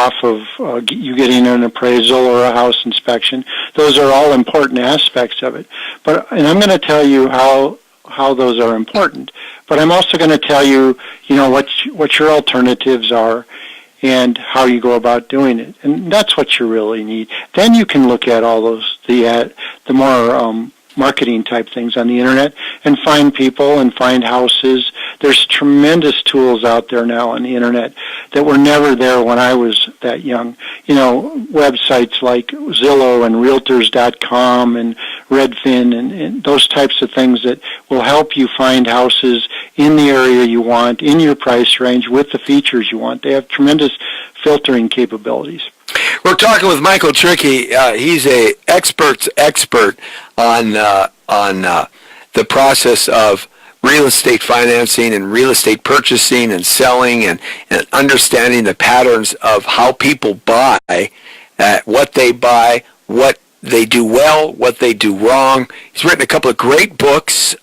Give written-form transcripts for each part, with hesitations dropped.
off of you getting an appraisal or a house inspection. Those are all important aspects of it. And I'm going to tell you how those are important. But I'm also going to tell you, what your alternatives are and how you go about doing it. And that's what you really need. Then you can look at all those, the more marketing type things on the internet and find people and find houses. There's tremendous tools out there now on the internet that were never there when I was that young. Websites like Zillow and Realtors.com and Redfin and those types of things that will help you find houses in the area you want, in your price range, with the features you want. They have tremendous filtering capabilities. We're talking with Michael Trickey. He's a expert on the process of real estate financing and real estate purchasing and selling and understanding the patterns of how people buy, what they buy, what they do well, what they do wrong. He's written a couple of great books.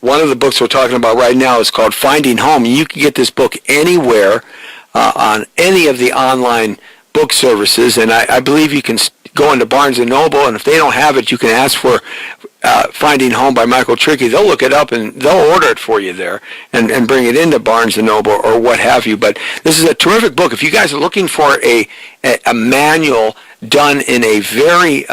One of the books we're talking about right now is called Finding Home. You can get this book anywhere on any of the online book services, and I believe you can go into Barnes & Noble, and if they don't have it, you can ask for Finding Home by Michael Trickey. They'll look it up, and they'll order it for you there and bring it into Barnes & Noble or what have you. But this is a terrific book. If you guys are looking for a manual done in a very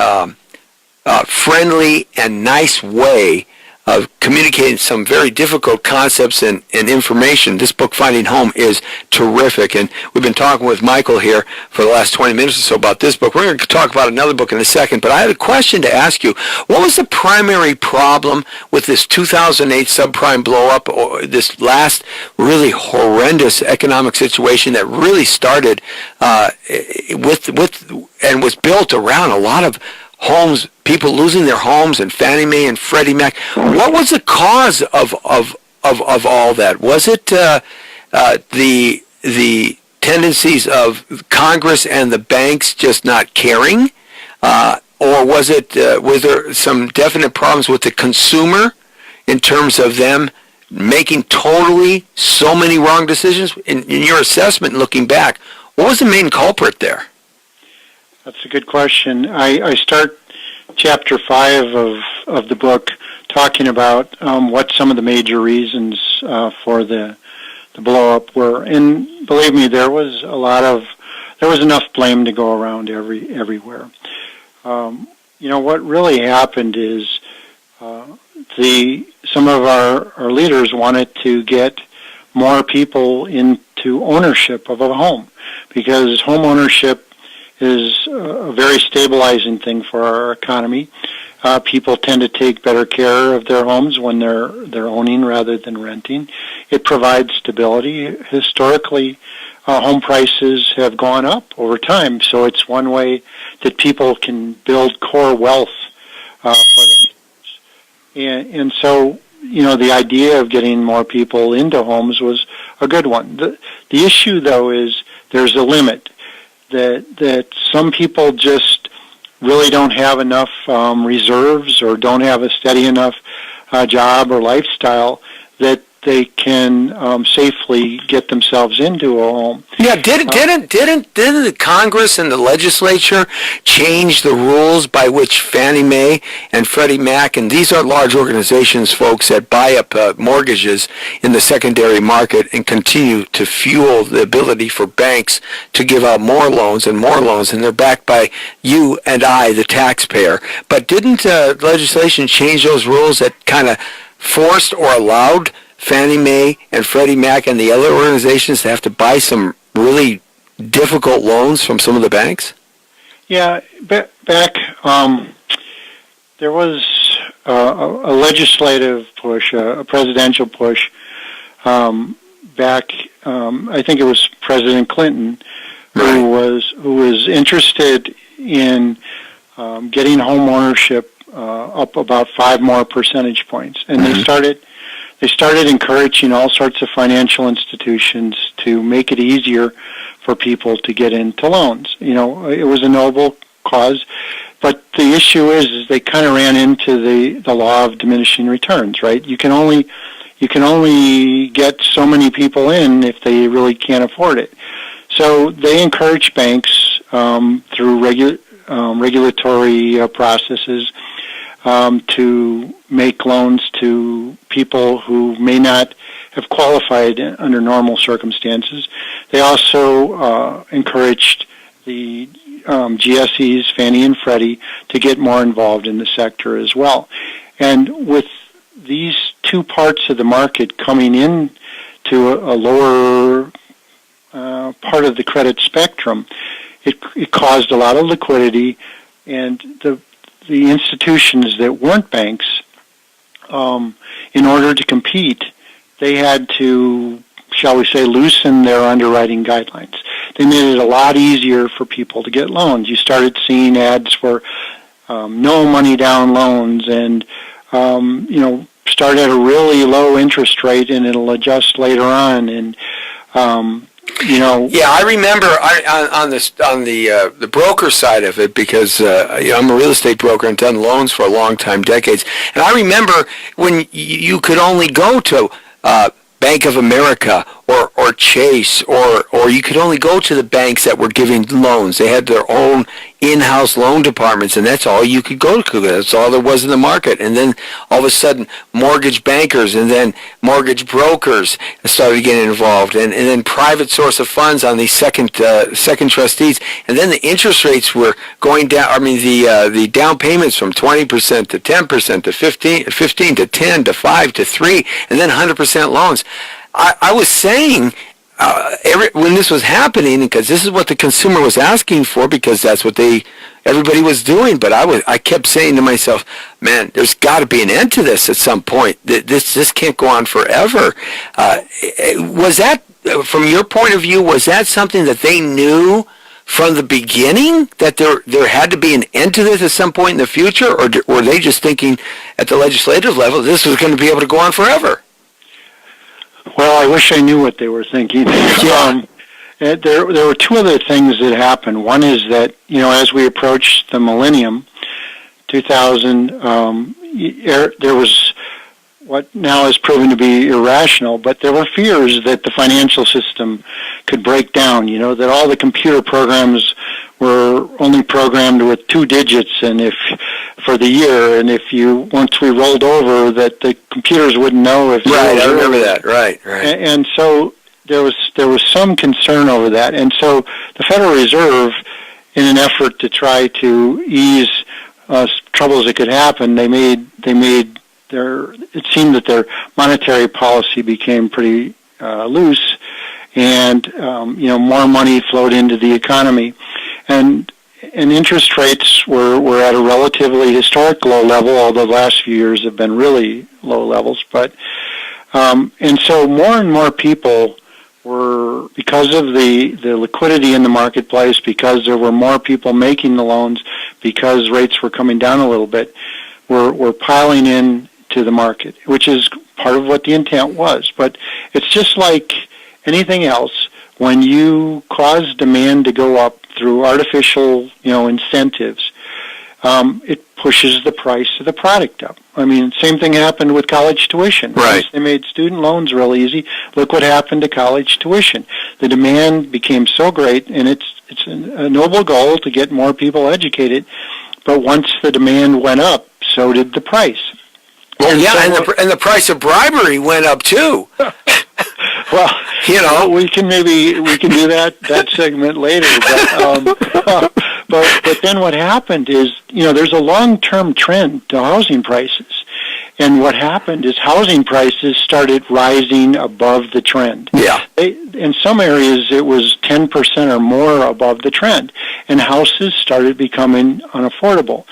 friendly and nice way of communicating some very difficult concepts and information, this book, Finding Home, is terrific. And we've been talking with Michael here for the last 20 minutes or so about this book. We're going to talk about another book in a second, but I had a question to ask you. What was the primary problem with this 2008 subprime blow-up, or this last really horrendous economic situation that really started with and was built around a lot of homes, people losing their homes, and Fannie Mae and Freddie Mac? What was the cause of all that? Was it the tendencies of Congress and the banks just not caring, or was there some definite problems with the consumer in terms of them making totally so many wrong decisions? In your assessment, looking back, what was the main culprit there? That's a good question. I start chapter 5 of the book talking about what some of the major reasons for the blow-up were. And believe me, there was enough blame to go around everywhere. What really happened is some of our leaders wanted to get more people into ownership of a home, because home ownership is a very stabilizing thing for our economy. People tend to take better care of their homes when they're owning rather than renting. It provides stability. Historically, home prices have gone up over time, so it's one way that people can build core wealth for themselves. And so, the idea of getting more people into homes was a good one. The issue, though, is there's a limit. That some people just really don't have enough reserves or don't have a steady enough job or lifestyle that they can safely get themselves into a home. Yeah, didn't the Congress and the legislature change the rules by which Fannie Mae and Freddie Mac, and these are large organizations, folks, that buy up mortgages in the secondary market and continue to fuel the ability for banks to give out more loans, and they're backed by you and I, the taxpayer. But didn't legislation change those rules that kind of forced or allowed Fannie Mae and Freddie Mac and the other organizations to have to buy some really difficult loans from some of the banks? Yeah, back there was a legislative push, a presidential push back. I think it was President Clinton who was interested in getting home ownership up about 5 more percentage points, and they started encouraging all sorts of financial institutions to make it easier for people to get into loans. It was a noble cause, but the issue is they kind of ran into the law of diminishing returns, right? You can only get so many people in if they really can't afford it. so they encourage banks through regulatory processes to make loans to people who may not have qualified under normal circumstances. They also encouraged the GSEs, Fannie and Freddie, to get more involved in the sector as well. And with these two parts of the market coming in to a lower part of the credit spectrum, it caused a lot of liquidity, and the institutions that weren't banks, in order to compete, they had to, shall we say, loosen their underwriting guidelines. They made it a lot easier for people to get loans. You started seeing ads for no money down loans, and start at a really low interest rate, and it'll adjust later on. And Yeah, I remember on the broker side of it, because I'm a real estate broker and done loans for a long time, decades. And I remember when you could only go to Bank of America or Chase, or you could only go to the banks that were giving loans. They had their own in-house loan departments, and that's all you could go to. That's all there was in the market. And then all of a sudden, mortgage bankers and then mortgage brokers started getting involved, and then private source of funds on these second trustees. And then the interest rates were going down. I mean, the down payments from 20% to 10% to 15 to 10 to 5 to 3, and then 100% loans. I was saying when this was happening, because this is what the consumer was asking for, because that's what everybody was doing. But I kept saying to myself, man, there's got to be an end to this at some point. This can't go on forever. Was that, from your point of view, was that something that they knew from the beginning, that there had to be an end to this at some point in the future, or were they just thinking at the legislative level this was going to be able to go on forever? Well, I wish I knew what they were thinking. Yeah. There were two other things that happened. One is that, as we approached the millennium, 2000, there was what now is proven to be irrational, but there were fears that the financial system could break down, that all the computer programs were only programmed with 2 digits, and for the year, and once we rolled over, that the computers wouldn't know if... Right, I remember that, right. And so there was some concern over that, and so the Federal Reserve, in an effort to try to ease troubles that could happen, it seemed that their monetary policy became pretty loose, and more money flowed into the economy, and interest rates were at a relatively historic low level, although the last few years have been really low levels. But and so more and more people were, because of the liquidity in the marketplace, because there were more people making the loans, because rates were coming down a little bit, were piling in to the market, which is part of what the intent was. But it's just like anything else. When you cause demand to go up through artificial, incentives, it pushes the price of the product up. I mean, same thing happened with college tuition. Right. Once they made student loans real easy. Look what happened to college tuition. The demand became so great, and it's a noble goal to get more people educated. But once the demand went up, so did the price. Well, and the price of bribery went up too. Well, we can do that segment later. But then what happened is, there's a long-term trend to housing prices, and what happened is housing prices started rising above the trend. Yeah. In some areas, it was 10% or more above the trend, and houses started becoming unaffordable.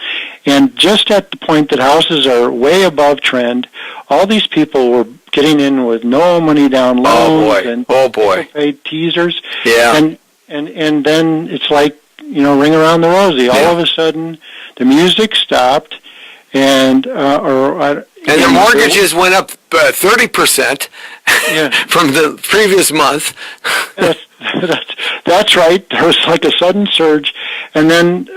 And just at the point that houses are way above trend, all these people were getting in with no money down loans. Oh boy. Paid teasers. Yeah. And then it's like, ring around the rosy. Yeah. All of a sudden, the music stopped, and the mortgages went up 30% from the previous month. That's right. There was like a sudden surge, and then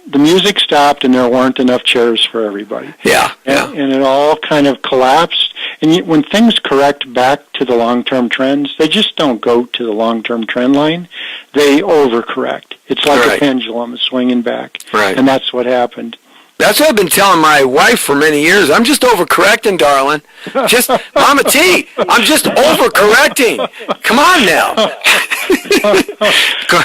the music stopped, and there weren't enough chairs for everybody. Yeah. And it all kind of collapsed, And when things correct back to the long-term trends, they just don't go to the long-term trend line. They overcorrect. It's like a pendulum swinging back. Right. And that's what happened. That's what I've been telling my wife for many years. I'm just overcorrecting, darling. Just, Mama T, I'm just overcorrecting. Come on now.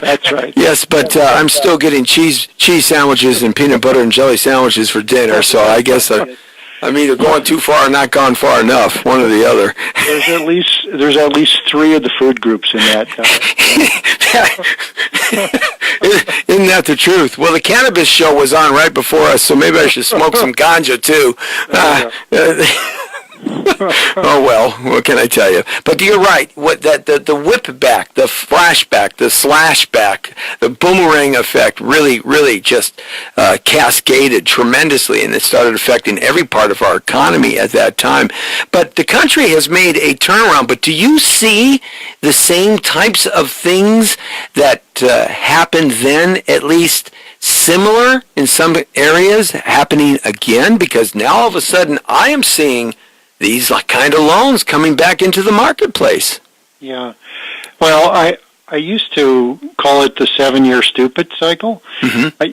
That's right. Yes, but I'm still getting cheese sandwiches and peanut butter and jelly sandwiches for dinner, so I guess I'm either going too far or not gone far enough, one or the other. There's at least 3 of the food groups in that. Isn't that the truth? Well, the cannabis show was on right before us, so maybe I should smoke some ganja too. Oh well, what can I tell you? But you're right. The whip back, the flashback, the slashback, the boomerang effect really just cascaded tremendously, and it started affecting every part of our economy at that time. But the country has made a turnaround. But do you see the same types of things that happened then, at least similar in some areas, happening again? Because now all of a sudden I am seeing these kind of loans coming back into the marketplace. Yeah. Well, I used to call it the 7-year stupid cycle,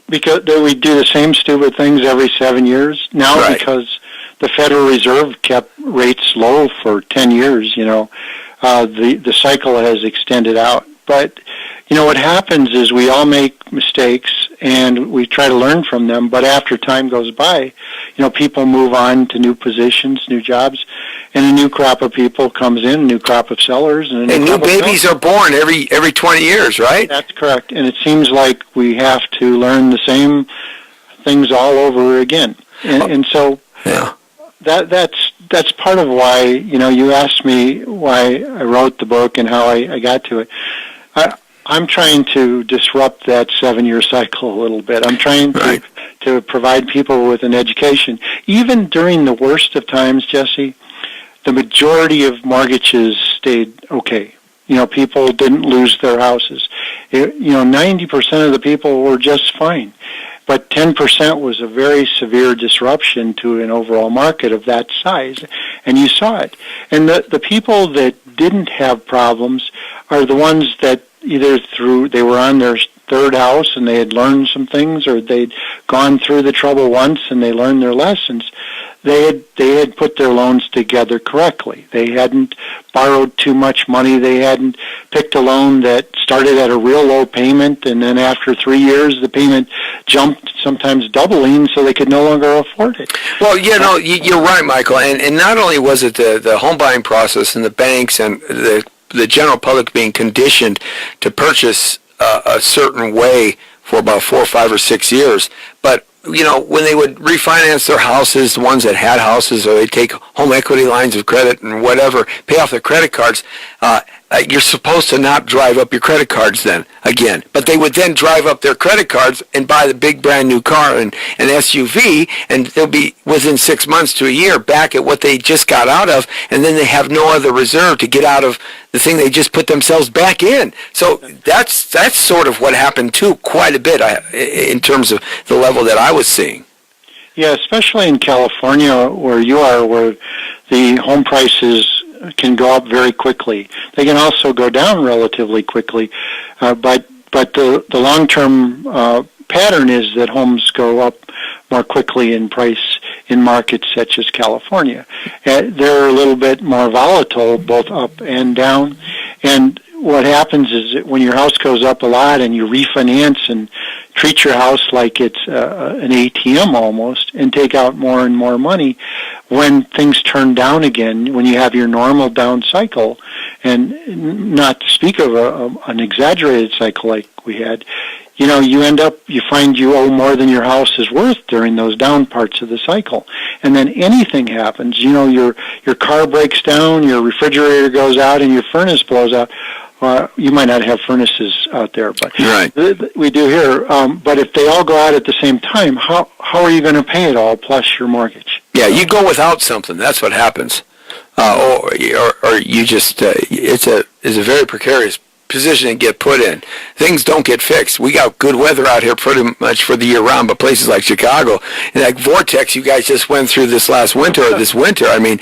because we do the same stupid things every 7 years. Now, because the Federal Reserve kept rates low for 10 years, the cycle has extended out. But, what happens is we all make mistakes and we try to learn from them, but after time goes by, people move on to new positions, new jobs, and a new crop of people comes in, a new crop of sellers. And new babies are born every 20 years, right? That's correct. And it seems like we have to learn the same things all over again. And so that's part of why, you asked me why I wrote the book and how I got to it. I'm trying to disrupt that 7-year cycle a little bit. I'm trying to provide people with an education. Even during the worst of times, Jesse, the majority of mortgages stayed okay. People didn't lose their houses. 90% of the people were just fine. But 10% was a very severe disruption to an overall market of that size, and you saw it. And the people that didn't have problems are the ones that either they were on their third house and they had learned some things, or they'd gone through the trouble once and they learned their lessons. They had put their loans together correctly. They hadn't borrowed too much money. They hadn't picked a loan that started at a real low payment, and then after 3 years the payment jumped, sometimes doubling, so they could no longer afford it. Well, you're right, Michael. And not only was it the home buying process and the banks and the general public being conditioned to purchase a certain way for about 4, 5, or 6 years, but when they would refinance their houses, the ones that had houses, or they take home equity lines of credit and whatever, pay off their credit cards, you're supposed to not drive up your credit cards then again. But they would then drive up their credit cards and buy the big brand new car and an SUV, and they'll be within 6 months to a year back at what they just got out of, and then they have no other reserve to get out of the thing they just put themselves back in. So that's sort of what happened too, quite a bit in terms of the level that I was seeing. Yeah, especially in California where you are, where the home prices can go up very quickly. They can also go down relatively quickly, but the long-term pattern is that homes go up more quickly in price in markets such as California. They're a little bit more volatile, both up and down. And what happens is that when your house goes up a lot and you refinance and treat your house like it's an ATM almost, and take out more and more money, when things turn down again, when you have your normal down cycle, and not to speak of an exaggerated cycle like we had, you find you owe more than your house is worth during those down parts of the cycle. And then anything happens, your car breaks down, your refrigerator goes out, and your furnace blows out. You might not have furnaces out there, but we do here. But if they all go out at the same time, how are you going to pay it all plus your mortgage? Yeah, you go without something. That's what happens. Or you just it's a very precarious position and get put in. Things don't get fixed. We got good weather out here pretty much for the year round, but places like Chicago, and that vortex you guys just went through this last winter or this winter, I mean,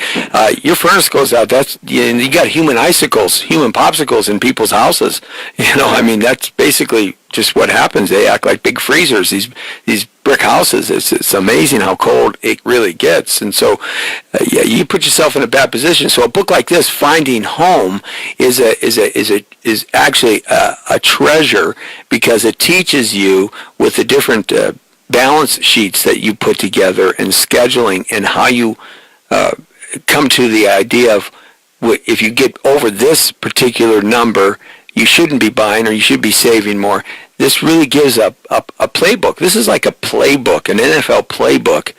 your furnace goes out, you got human icicles, human popsicles in people's houses. I mean, that's basically just what happens. They act like big freezers, these brick houses. It's amazing how cold it really gets. And so, you put yourself in a bad position. So a book like this, Finding Home, is actually a treasure, because it teaches you with the different balance sheets that you put together and scheduling, and how you come to the idea of, if you get over this particular number, you shouldn't be buying, or you should be saving more. This really gives a playbook. This is like a playbook, an NFL playbook.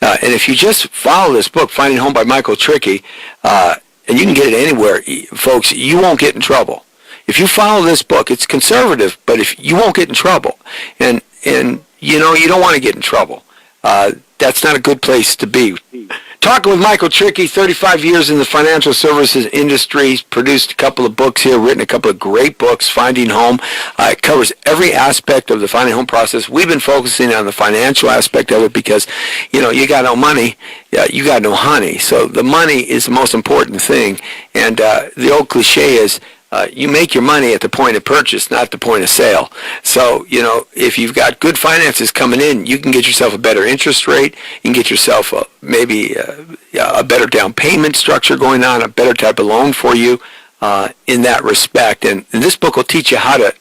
And if you just follow this book, Finding Home by Michael Trickey, and you can get it anywhere, folks, you won't get in trouble. If you follow this book, it's conservative, but if you won't get in trouble. And you don't want to get in trouble. That's not a good place to be. Talking with Michael Trickey, 35 years in the financial services industry, produced a couple of books here, written a couple of great books. Finding Home, it covers every aspect of the finding home process. We've been focusing on the financial aspect of it because, you got no money, you got no honey. So the money is the most important thing. And the old cliche is, you make your money at the point of purchase, not the point of sale. So, if you've got good finances coming in, you can get yourself a better interest rate. You can get yourself maybe a better down payment structure going on, a better type of loan for you in that respect. And this book will teach you how to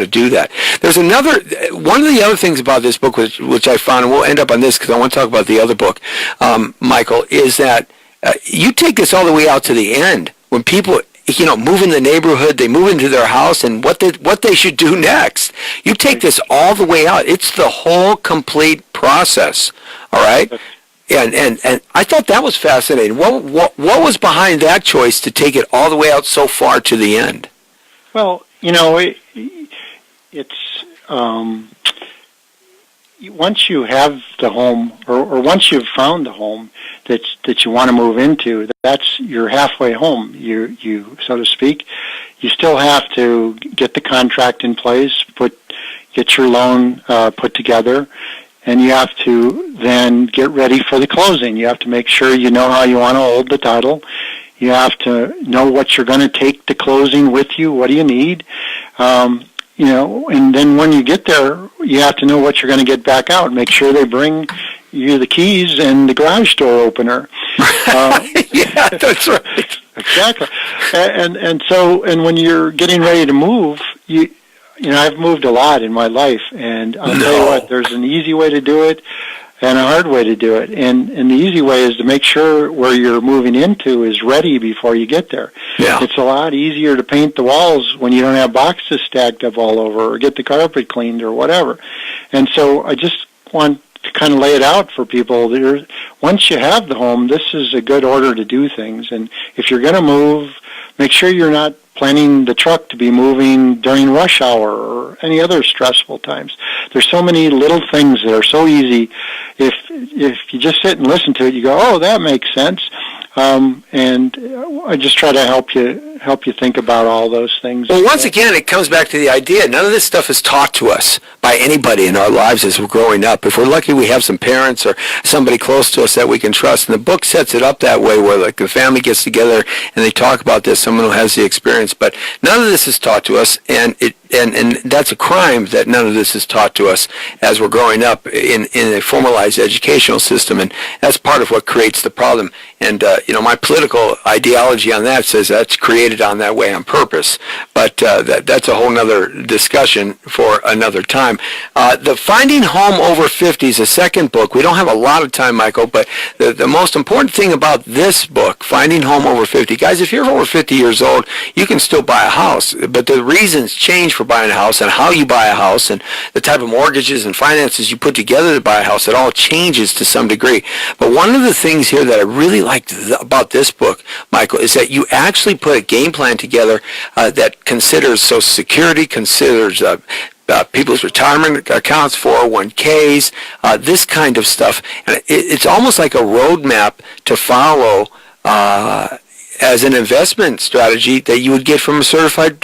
do that. There's one of the other things about this book, which I found, and we'll end up on this because I want to talk about the other book, Michael, is that you take this all the way out to the end. When people move in the neighborhood, they move into their house, and what they should do next. You take this all the way out. It's the whole complete process. All right? And I thought that was fascinating. What was behind that choice to take it all the way out so far to the end? Well, it's once you have the home, or once you've found the home that you want to move into, that's you're halfway home. You so to speak. You still have to get the contract in place, get your loan put together, and you have to then get ready for the closing. You have to make sure you know how you want to hold the title. You have to know what you're going to take to closing with you. What do you need? And then when you get there, you have to know what you're going to get back out. Make sure they bring you the keys and the garage door opener. Yeah, that's right. Exactly. And when you're getting ready to move, I've moved a lot in my life, and I'll tell you what, there's an easy way to do it and a hard way to do it. And the easy way is to make sure where you're moving into is ready before you get there. Yeah. It's a lot easier to paint the walls when you don't have boxes stacked up all over, or get the carpet cleaned, or whatever. And so I just want to kind of lay it out for people. Once you have the home, this is a good order to do things. And if you're going to move, make sure you're not planning the truck to be moving during rush hour or any other stressful times. There's so many little things that are so easy. If you just sit and listen to it, you go, oh, that makes sense. And I just try to help you think about all those things. Well, once again, it comes back to the idea. None of this stuff is taught to us by anybody in our lives as we're growing up. If we're lucky, we have some parents or somebody close to us that we can trust. And the book sets it up that way, where like the family gets together and they talk about this, someone who has the experience. But none of this is taught to us, and that's a crime that none of this is taught to us as we're growing up in a formalized educational system. And that's part of what creates the problem. And, my political ideology on that says that's created on that way on purpose. But that's a whole nother discussion for another time. The Finding Home Over 50 is a second book. We don't have a lot of time, Michael, but the most important thing about this book, Finding Home Over 50, guys, if you're over 50 years old, you can still buy a house. But the reasons change for buying a house, and how you buy a house, and the type of mortgages and finances you put together to buy a house, it all changes to some degree. But one of the things here that I really liked about this book, Michael, is that you actually put a game plan together that considers Social Security, considers people's retirement accounts, 401ks, this kind of stuff. And it's almost like a roadmap to follow as an investment strategy that you would get from a certified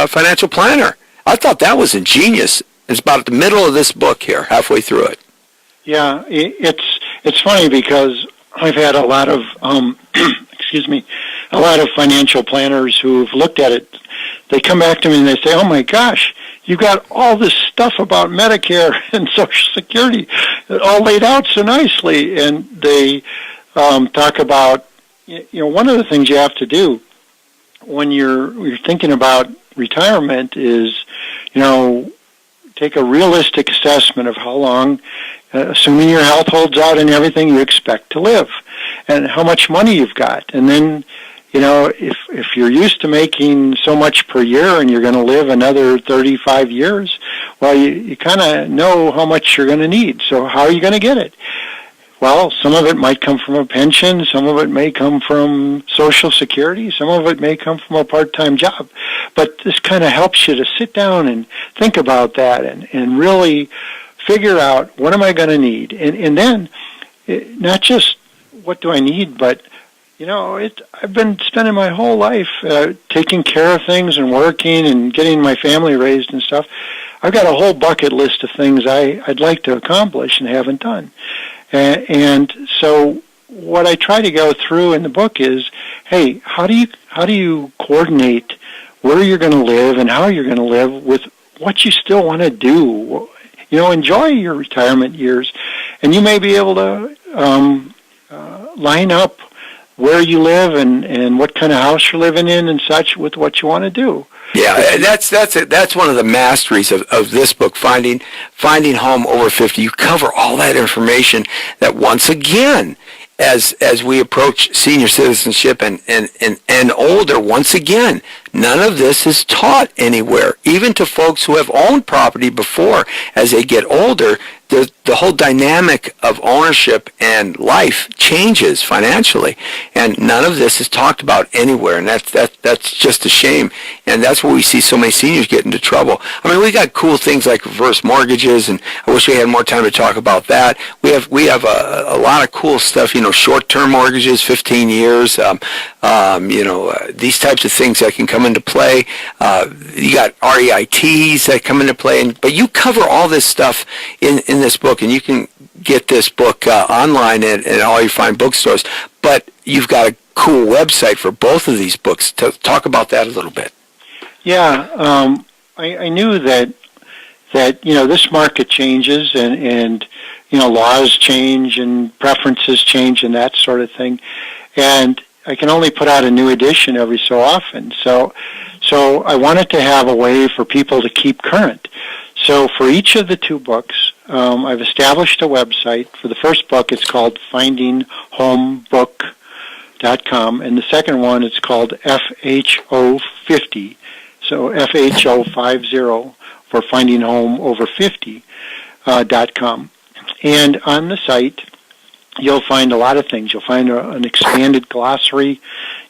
financial planner. I thought that was ingenious. It's about the middle of this book here, halfway through it. Yeah, it's funny because I've had a lot of excuse me, a lot of financial planners who've looked at it. They come back to me and they say, "Oh my gosh, you got all this stuff about Medicare and Social Security all laid out so nicely." And they talk about, one of the things you have to do when you're thinking about retirement is, take a realistic assessment of how long, assuming your health holds out and everything, you expect to live, and how much money you've got. And then, if you're used to making so much per year and you're going to live another 35 years, well, you kind of know how much you're going to need. So how are you going to get it? Well, some of it might come from a pension, some of it may come from Social Security, some of it may come from a part-time job. But this kind of helps you to sit down and think about that and really figure out, what am I going to need? And then, not just what do I need, but, I've been spending my whole life taking care of things and working and getting my family raised and stuff. I've got a whole bucket list of things I'd like to accomplish and haven't done. And so what I try to go through in the book is, hey, how do you coordinate where you're going to live and how you're going to live with what you still want to do? Enjoy your retirement years, and you may be able to line up where you live and what kind of house you're living in and such with what you want to do. Yeah, that's one of the masteries of this book, Finding Home Over 50. You cover all that information that, once again, as we approach senior citizenship and older, once again, none of this is taught anywhere. Even to folks who have owned property before, as they get older, the whole dynamic of ownership and life changes financially, and none of this is talked about anywhere, and that's just a shame. And that's where we see so many seniors get into trouble. I mean, we got cool things like reverse mortgages, and I wish we had more time to talk about that. We have a lot of cool stuff, short-term mortgages, 15 years, these types of things that can come into play. You got REITs that come into play, but you cover all this stuff in this book, and you can get this book online at all your fine bookstores. But you've got a cool website for both of these books. Talk about that a little bit. Yeah, I knew that this market changes and laws change and preferences change and that sort of thing, and I can only put out a new edition every so often. So I wanted to have a way for people to keep current. So for each of the two books, I've established a website. For the first book, it's called FindingHomeBook.com, and the second one, it's called FHO50. So FHO50 for Finding Home Over 50.com. And on the site, you'll find a lot of things. You'll find an expanded glossary.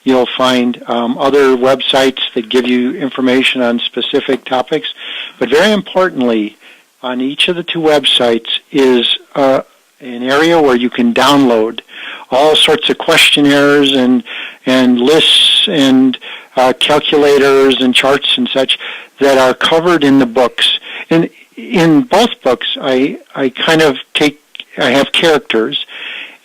You'll find other websites that give you information on specific topics. But very importantly, on each of the two websites is an area where you can download all sorts of questionnaires and lists and calculators and charts and such that are covered in the books. And in both books, I have characters,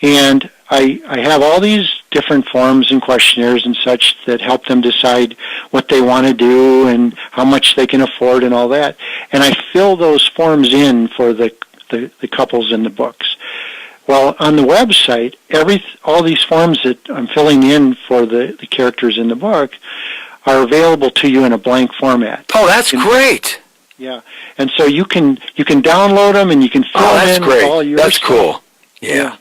and I have all these different forms and questionnaires and such that help them decide what they want to do and how much they can afford and all that. And I fill those forms in for the couples in the books. Well, on the website, all these forms that I'm filling in for the characters in the book are available to you in a blank format. Oh, that's great. Yeah, and so you can download them and you can fill in all your That's stuff. Cool. Yeah.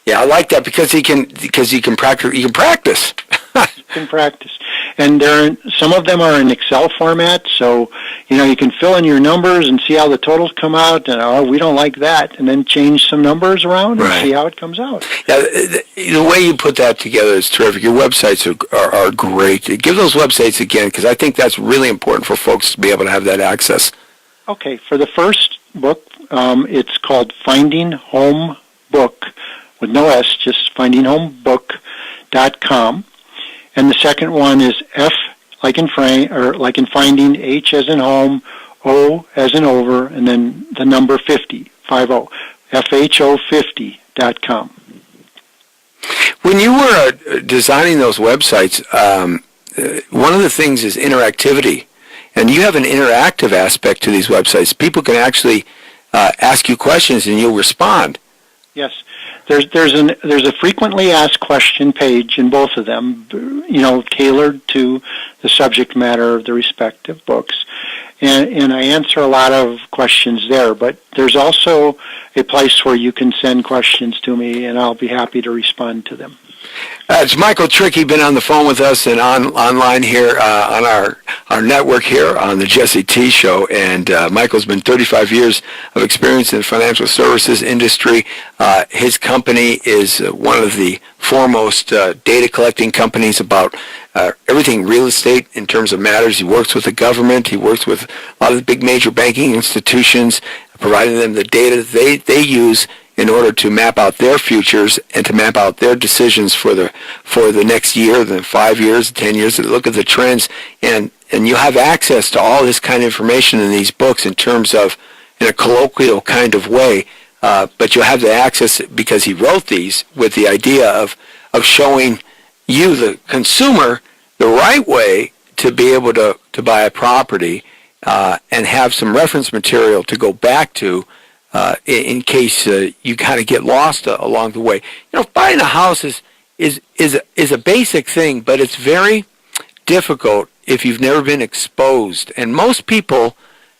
Yeah, I like that because you can practice. You can practice. You can practice, and some of them are in Excel format, so you can fill in your numbers and see how the totals come out. And we don't like that, and then change some numbers around and see how it comes out. Yeah, the way you put that together is terrific. Your websites are great. Give those websites again, because I think that's really important for folks to be able to have that access. Okay, for the first book, it's called Finding Home Book with no S, just FindingHomeBook.com. And the second one is F like in finding, H as in home, O as in over, and then the number 50, 50, FHO50.com. When you were designing those websites, one of the things is interactivity. And you have an interactive aspect to these websites. People can actually ask you questions and you'll respond. Yes. There's a frequently asked question page in both of them, tailored to the subject matter of the respective books. And I answer a lot of questions there, but there's also a place where you can send questions to me, and I'll be happy to respond to them. It's Michael Trickey, been on the phone with us and online here on our network here on the Jesse T Show. And Michael's been 35 years of experience in the financial services industry. His company is one of the foremost data collecting companies about everything real estate in terms of matters. He works with the government. He works with a lot of the big major banking institutions, providing them the data they use in order to map out their futures and to map out their decisions for the next year, the 5 years, 10 years, to look at the trends. And you have access to all this kind of information in these books in terms of, in a colloquial kind of way, but you'll have the access because he wrote these with the idea of showing you, the consumer, the right way to be able to buy a property and have some reference material to go back to in case you kind of get lost along the way. Buying a house is a basic thing, but it's very difficult if you've never been exposed. And most people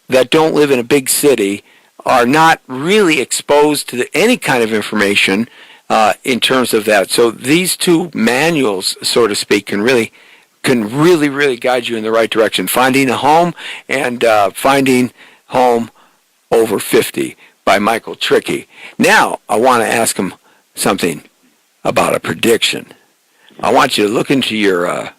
that don't live in a big city are not really exposed to any kind of information in terms of that. So these two manuals, so to speak, can really guide you in the right direction. Finding a Home and Finding Home Over 50 by Michael Trickey. Now, I want to ask him something about a prediction. I want you to look into your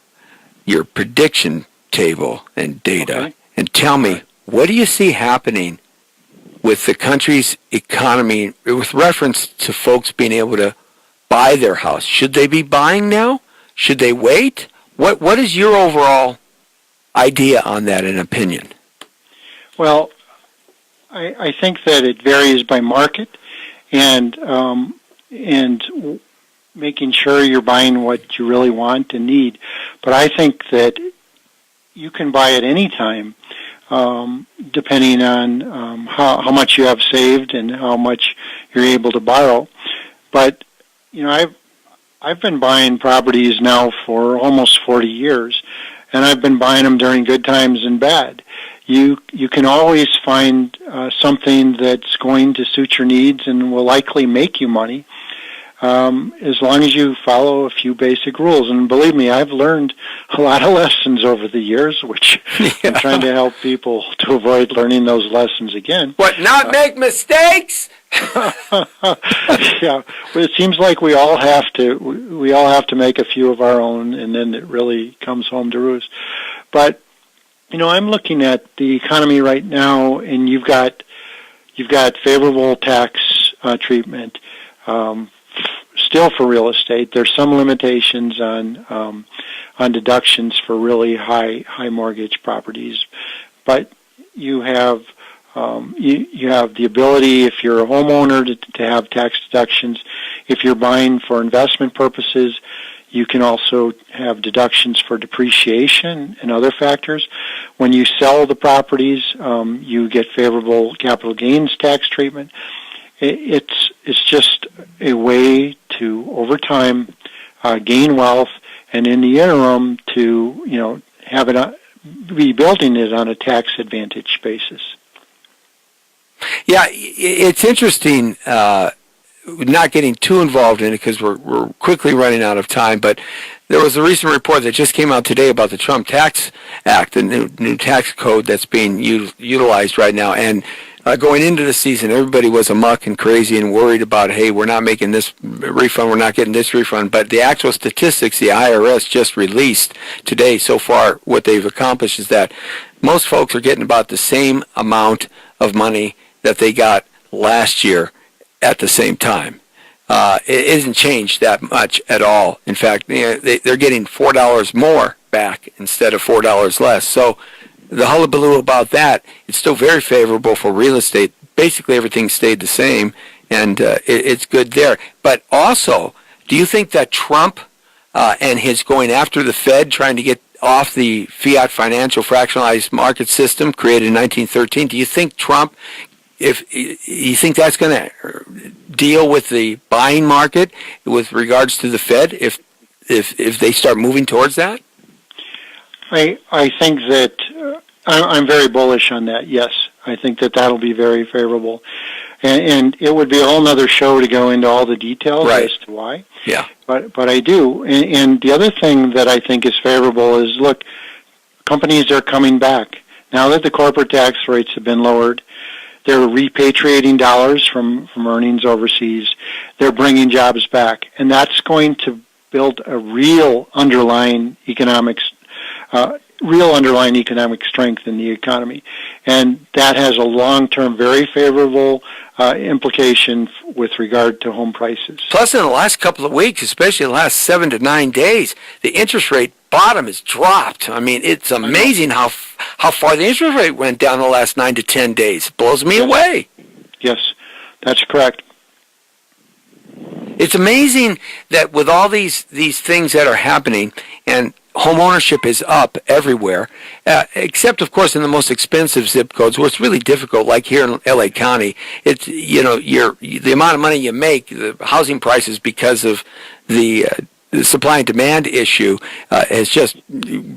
prediction table and data and tell me, what do you see happening with the country's economy with reference to folks being able to buy their house? Should they be buying now? Should they wait? What is your overall idea on that and opinion? Well, I think that it varies by market, and making sure you're buying what you really want and need. But I think that you can buy at any time, depending on how much you have saved and how much you're able to borrow. But I've been buying properties now for almost 40 years, and I've been buying them during good times and bad. You can always find something that's going to suit your needs and will likely make you money, as long as you follow a few basic rules. And believe me, I've learned a lot of lessons over the years, which I'm trying to help people to avoid learning those lessons again. What, not make mistakes? Yeah, but it seems like we all have to make a few of our own, and then it really comes home to roost. But I'm looking at the economy right now, and you've got favorable tax treatment. Still for real estate, there's some limitations on deductions for really high mortgage properties, but you have the ability, if you're a homeowner, to have tax deductions. If you're buying for investment purposes, you can also have deductions for depreciation and other factors. When you sell the properties, you get favorable capital gains tax treatment. It's just a way to, over time, gain wealth, and in the interim to have it be building it on a tax advantage basis. Yeah, it's interesting. Not getting too involved in it because we're quickly running out of time, but there was a recent report that just came out today about the Trump Tax Act, the new tax code that's being utilized right now. And going into the season, everybody was amok and crazy and worried about, hey, we're not making this refund, we're not getting this refund. But the actual statistics the IRS just released today, so far, what they've accomplished is that most folks are getting about the same amount of money that they got last year at the same time. it isn't changed that much at all. In fact, they're getting $4 more back instead of $4 less. So the hullabaloo about that, it's still very favorable for real estate. Basically, everything stayed the same, and it's good there. But also, do you think that Trump and his going after the Fed, trying to get off the fiat financial fractionalized market system created in 1913, do you think Trump, if you think that's going to deal with the buying market with regards to the Fed, if they start moving towards that? I think that I'm very bullish on that. Yes, I think that that'll be very favorable, and it would be a whole other show to go into all the details as to why. Yeah. But I do, and the other thing that I think is favorable is, look, companies are coming back now that the corporate tax rates have been lowered. They're repatriating dollars from earnings overseas. They're bringing jobs back, and that's going to build a real underlying economic strength in the economy, and that has a long-term, very favorable implication with regard to home prices. Plus, in the last couple of weeks, especially the last 7 to 9 days, the interest rate bottom has dropped. I mean, it's amazing how far the interest rate went down the last 9 to 10 days. It blows me away. Yes, that's correct. It's amazing that with all these things that are happening, and home ownership is up everywhere, except, of course, in the most expensive zip codes where it's really difficult, like here in L.A. County. It's, the amount of money you make, the housing prices, because of the supply and demand issue, has just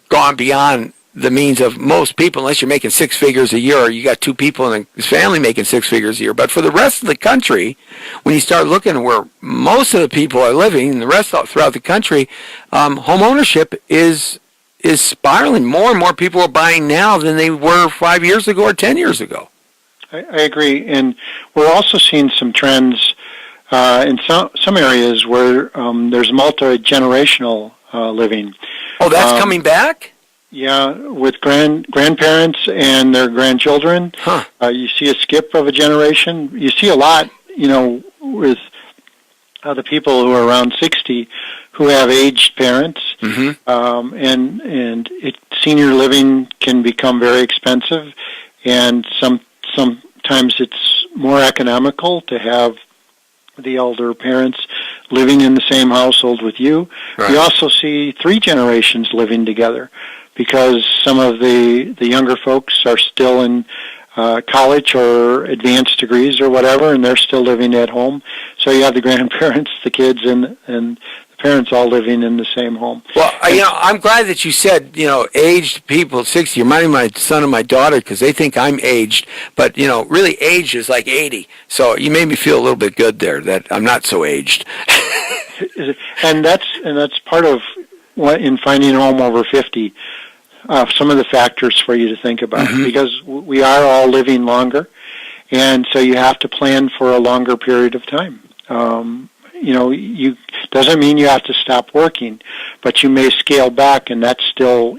gone beyond the means of most people, unless you're making six figures a year or you got two people in a family making six figures a year. But for the rest of the country, when you start looking where most of the people are living, and the rest throughout the country, home ownership is spiraling. More and more people are buying now than they were 5 years ago or 10 years ago. I agree, and we're also seeing some trends in some areas where there's multi-generational living. Oh, that's coming back? Yeah, with grandparents and their grandchildren. Huh. You see a skip of a generation. You see a lot, with the people who are around 60 who have aged parents. Mm-hmm. And senior living can become very expensive, and sometimes it's more economical to have the elder parents living in the same household with you. Right. You also see 3 generations living together, because some of the younger folks are still in college or advanced degrees or whatever, and they're still living at home. So you have the grandparents, the kids, and the parents all living in the same home. Well, I'm glad that you said, aged people, 60. You're reminding my son and my daughter, because they think I'm aged, but, really aged is like 80. So you made me feel a little bit good there that I'm not so aged. and that's part of what, in finding a home over 50, some of the factors for you to think about, mm-hmm. because we are all living longer, and so you have to plan for a longer period of time. You doesn't mean you have to stop working, but you may scale back, and that's still,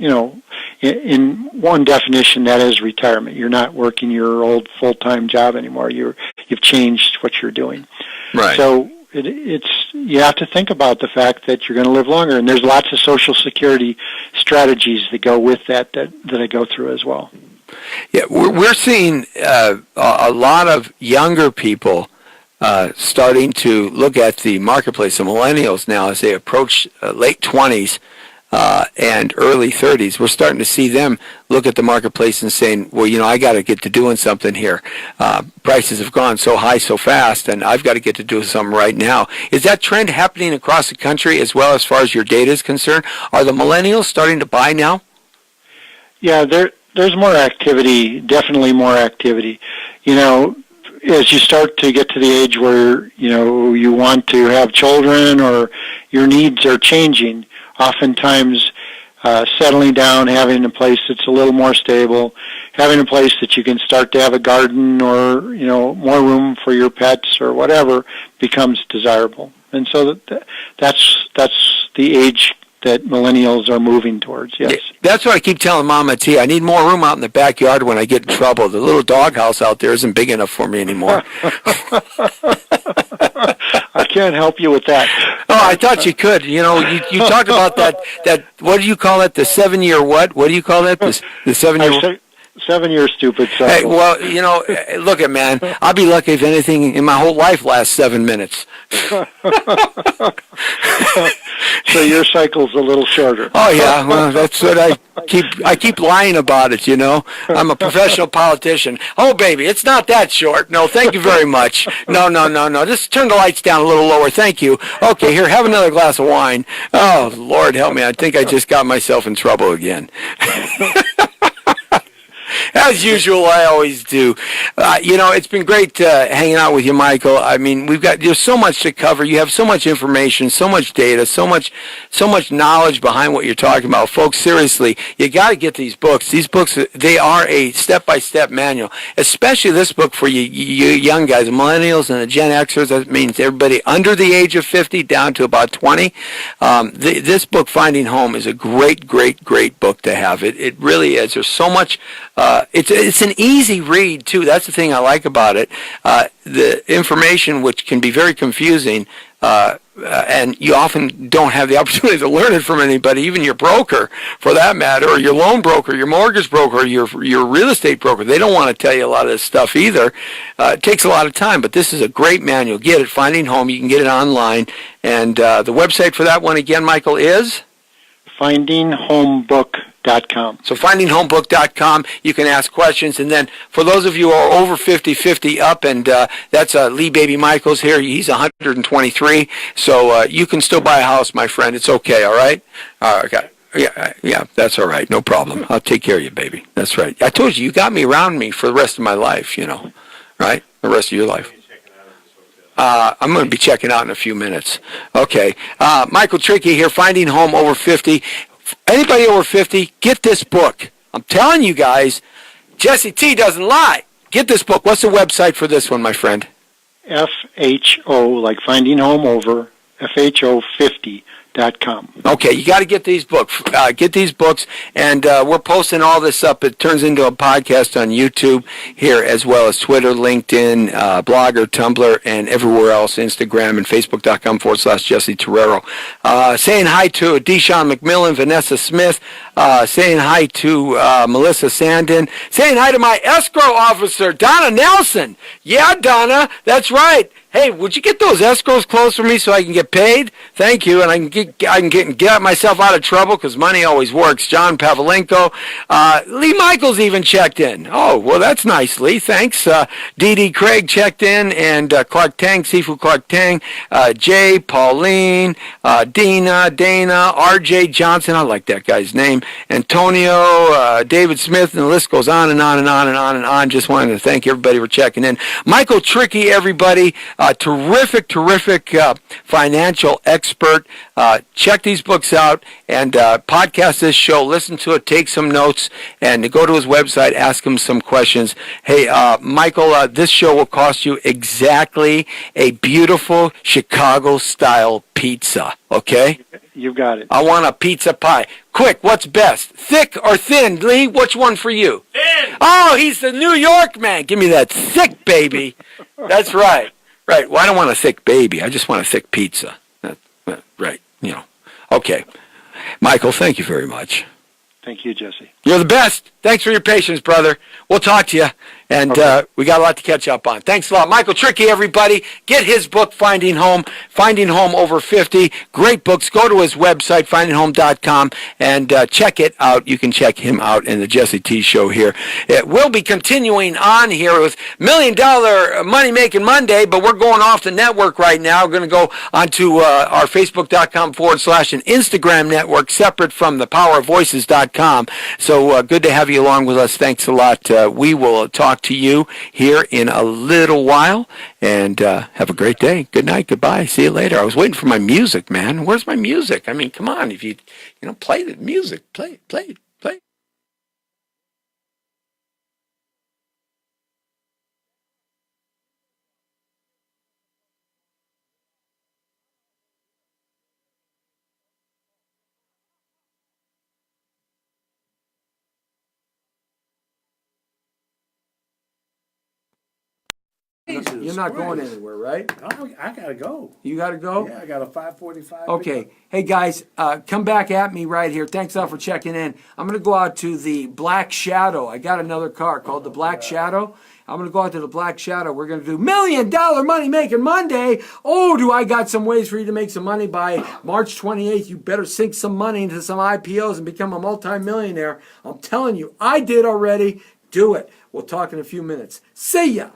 in one definition, that is retirement. You're not working your old full-time job anymore. You've changed what you're doing. Right. So you have to think about the fact that you're going to live longer, and there's lots of Social Security strategies that go with that I go through as well. Yeah, we're seeing a lot of younger people starting to look at the marketplace, the millennials now, as they approach late 20s and early 30s. We're starting to see them look at the marketplace and saying, well, I got to get to doing something here. Prices have gone so high so fast, and I've got to get to do something right now. Is that trend happening across the country as well, as far as your data is concerned? Are the millennials starting to buy now? Yeah, there's more activity, definitely more activity. As you start to get to the age where, you want to have children or your needs are changing, oftentimes settling down, having a place that's a little more stable, having a place that you can start to have a garden or, more room for your pets or whatever becomes desirable. And so that's the age that millennials are moving towards, yes. That's what I keep telling Mama T. I need more room out in the backyard when I get in trouble. The little doghouse out there isn't big enough for me anymore. I can't help you with that. Oh, I thought you could. You know, you talked about that. What do you call it? The 7-year what? What do you call that? The 7-year. 7-year stupid cycle. Hey, well, you know, look at man. I'll be lucky if anything in my whole life lasts 7 minutes. So your cycle's a little shorter. Oh yeah, well that's what I keep lying about it, you know. I'm a professional politician. Oh baby, it's not that short. No, thank you very much. No. Just turn the lights down a little lower. Thank you. Okay, here, have another glass of wine. Oh Lord help me. I think I just got myself in trouble again. As usual, I always do. You know, it's been great hanging out with you, Michael. I mean, there's so much to cover. You have so much information, so much data, so much knowledge behind what you're talking about. Folks, seriously, you got to get these books. These books, they are a step-by-step manual, especially this book for you young guys, the millennials and the Gen Xers. That means everybody under the age of 50 down to about 20. This book, Finding Home, is a great book to have. It really is. There's so much. It's an easy read too. That's the thing I like about it. The information, which can be very confusing, and you often don't have the opportunity to learn it from anybody, even your broker, for that matter, or your loan broker, your mortgage broker, or your real estate broker. They don't want to tell you a lot of this stuff either. It takes a lot of time, but this is a great manual. Get it, Finding Home. You can get it online, and the website for that one again, Michael, is FindingHomeBook.com. So findinghomebook.com, you can ask questions. And then for those of you who are over 50 up, and that's Lee Baby Michaels here. He's 123. So you can still buy a house, my friend. It's okay, all right? Okay. Yeah, that's all right. No problem. I'll take care of you, baby. That's right. I told you, you got me around me for the rest of my life, you know, right? The rest of your life. I'm going to be checking out in a few minutes. Okay. Michael Trickey here, Finding Home Over 50. Anybody over 50, get this book. I'm telling you guys, Jesse T doesn't lie. Get this book. What's the website for this one, my friend? FHO, like Finding Home Over, FHO50.com. Okay, you got to get these books. And we're posting all this up. It turns into a podcast on YouTube here, as well as Twitter, LinkedIn, Blogger, Tumblr, and everywhere else, Instagram and Facebook.com/Jesse Torero. Saying hi to Deshaun McMillan, Vanessa Smith. Saying hi to Melissa Sandin. Saying hi to my escrow officer, Donna Nelson. Yeah, Donna, that's right. Hey, would you get those escrows closed for me so I can get paid? Thank you, and I can get myself out of trouble because money always works. John Pavlenko, Lee Michaels even checked in. Oh, well, that's nice, Lee. Thanks. D.D. Craig checked in, and Clark Tang, Sifu Clark Tang, Jay, Pauline, Dana, R.J. Johnson. I like that guy's name. Antonio, David Smith, and the list goes on and on and on and on and on. Just wanted to thank everybody for checking in. Michael Trickey, everybody. Terrific financial expert. Check these books out and podcast this show. Listen to it. Take some notes and go to his website. Ask him some questions. Hey, Michael, this show will cost you exactly a beautiful Chicago-style pizza. Okay? You got it. I want a pizza pie. Quick, what's best? Thick or thin? Lee, which one for you? Thin! Oh, he's the New York man. Give me that thick, baby. That's right. Right. Well, I don't want a thick baby. I just want a thick pizza. Right. You know. Okay. Michael, thank you very much. Thank you, Jesse. You're the best. Thanks for your patience, brother. We'll talk to you. And we got a lot to catch up on. Thanks a lot. Michael Trickey, everybody. Get his book, Finding Home Over 50. Great books. Go to his website, findinghome.com, and check it out. You can check him out in the Jesse T Show here. We'll be continuing on here with $1 Million Money Making Monday, but we're going off the network right now. We're going to go onto our Facebook.com / and Instagram network, separate from the powervoices.com. So good to have you along with us. Thanks a lot. We will talk to you here in a little while, and have a great day. Good night. Goodbye. See you later. I was waiting for my music, man. Where's my music? I mean, come on. If you play the music, play. Jesus. Jesus not going Christ. anywhere, right? I gotta go. You got to go? Yeah, I got a 5:45. Okay. Hey, guys, come back at me right here. Thanks all for checking in. I'm going to go out to the Black Shadow. I got another car called the Black Shadow. I'm going to go out to the Black Shadow. We're going to do $1 Million Money Making Monday. Oh, do I got some ways for you to make some money by March 28th. You better sink some money into some IPOs and become a multimillionaire. I'm telling you, I did already. Do it. We'll talk in a few minutes. See ya.